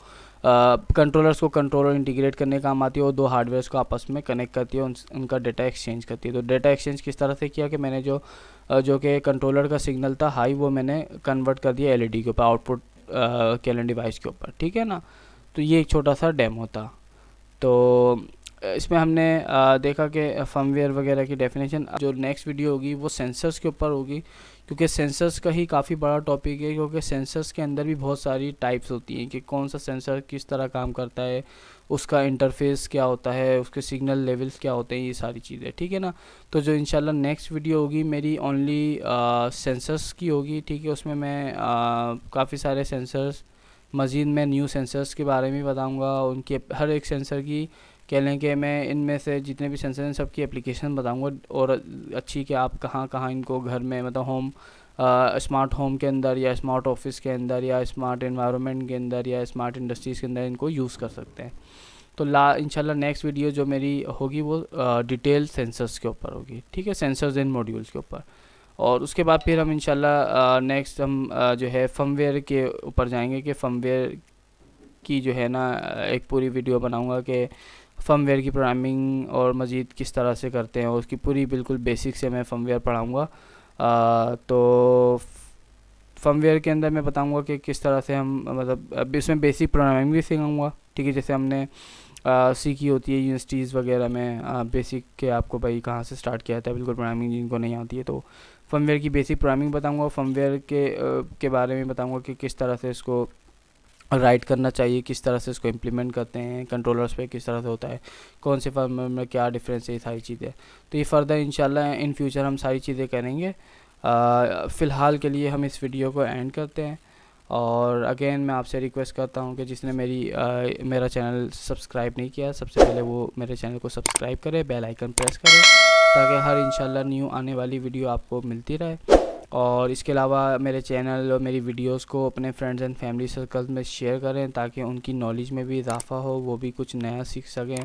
कंट्रोलर्स को कंट्रोलर इंटीग्रेट करने काम आती है और दो हार्डवेयर्स को आपस में कनेक्ट करती है, उनका डेटा एक्सचेंज करती है। तो डेटा एक्सचेंज किस तरह से किया कि मैंने जो कि कंट्रोलर का सिग्नल था हाई, वो मैंने कन्वर्ट कर दिया एलईडी के ऊपर, आउटपुट कैलन डिवाइस के ऊपर। ठीक है ना, तो ये एक छोटा सा डेमो था। तो इसमें हमने देखा कि फर्मवेयर वगैरह की डेफिनेशन। जो नेक्स्ट वीडियो होगी वो सेंसर्स के ऊपर होगी, क्योंकि सेंसर्स का ही काफ़ी बड़ा टॉपिक है, क्योंकि सेंसर्स के अंदर भी बहुत सारी टाइप्स होती हैं कि कौन सा सेंसर किस तरह काम करता है, उसका इंटरफेस क्या होता है, उसके सिग्नल लेवल्स क्या होते हैं, ये सारी चीज़ें। ठीक है ना, तो जो इंशाल्लाह नेक्स्ट वीडियो होगी मेरी ओनली सेंसर्स की होगी। ठीक है, उसमें मैं काफ़ी सारे सेंसर्स, मज़ीद मैं न्यू सेंसर्स के बारे में बताऊँगा, उनके हर एक सेंसर की कह लें कि मैं इनमें से जितने भी सेंसर हैं सबकी एप्लीकेशन बताऊंगा, और अच्छी कि आप कहाँ कहाँ इनको घर में मतलब होम स्मार्ट होम के अंदर या स्मार्ट ऑफिस के अंदर या स्मार्ट एनवायरनमेंट के अंदर या स्मार्ट इंडस्ट्रीज़ के अंदर इनको यूज़ कर सकते हैं। तो इंशाल्लाह नेक्स्ट वीडियो जो मेरी होगी वो डिटेल सेंसर्स के ऊपर होगी। ठीक है, सेंसर्स एंड मॉड्यूल्स के ऊपर। और उसके बाद फिर हम इंशाल्लाह नेक्स्ट हम जो है फर्मवेयर के ऊपर जाएंगे कि फर्मवेयर की जो है ना एक पूरी वीडियो बनाऊंगा कि फर्मवेयर की प्रोग्रामिंग और मज़ीद किस तरह से करते हैं, और उसकी पूरी बिल्कुल बेसिक से मैं फर्मवेयर पढ़ाऊँगा। तो फर्मवेयर के अंदर मैं बताऊँगा कि किस तरह से हम मतलब अब इसमें बेसिक प्रोग्रामिंग भी सिखाऊँगा। ठीक है, जैसे हमने सीखी होती है यूनिवर्सिटीज़ वगैरह में बेसिक के आपको भाई कहाँ से स्टार्ट किया था, बिल्कुल प्रोग्रामिंग जिनको नहीं आती है, तो फर्मवेयर की बेसिक प्रोग्रामिंग बताऊँगा। फर्मवेयर के बारे में बताऊँगा कि किस तरह से इसको राइट करना चाहिए, किस तरह से इसको इम्प्लीमेंट करते हैं, कंट्रोलर्स पे किस तरह से होता है, कौन से फर्मवेयर में क्या डिफरेंस है, ये सारी चीज़ें। तो ये फर्दर इंशाल्लाह इन फ्यूचर हम सारी चीज़ें करेंगे। फ़िलहाल के लिए हम इस वीडियो को एंड करते हैं। और अगेन मैं आपसे रिक्वेस्ट करता हूँ कि जिसने मेरा चैनल सब्सक्राइब नहीं किया, सबसे पहले वो मेरे चैनल को सब्सक्राइब करे, बेल आइकन प्रेस करें, ताकि हर इंशाल्लाह न्यू आने वाली वीडियो आपको मिलती रहे। और इसके अलावा मेरे चैनल और मेरी वीडियोस को अपने फ्रेंड्स एंड फैमिली सर्कल में शेयर करें, ताकि उनकी नॉलेज में भी इजाफ़ा हो, वो भी कुछ नया सीख सकें।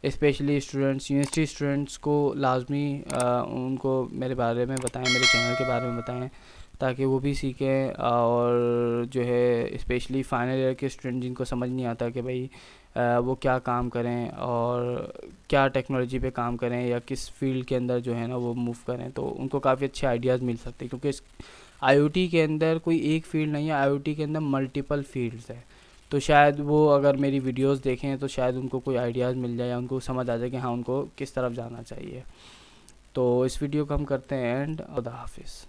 स्पेशली स्टूडेंट्स, यूनिवर्सिटी स्टूडेंट्स को लाजमी उनको मेरे बारे में बताएं, मेरे चैनल के बारे में बताएं, ताकि वो भी सीखें। और जो है स्पेशली फाइनल ईयर के स्टूडेंट जिनको समझ नहीं आता कि भाई वो क्या काम करें और क्या टेक्नोलॉजी पे काम करें या किस फील्ड के अंदर जो है ना वो मूव करें, तो उनको काफ़ी अच्छे आइडियाज़ मिल सकते हैं। क्योंकि आईओटी के अंदर कोई एक फ़ील्ड नहीं है, आईओटी के अंदर मल्टीपल फील्ड्स है। तो शायद वो अगर मेरी वीडियोस देखें तो शायद उनको कोई आइडियाज़ मिल जाए या उनको समझ आ जाए कि हाँ उनको किस तरफ जाना चाहिए। तो इस वीडियो को हम करते हैं एंड खुदा हाफिज़।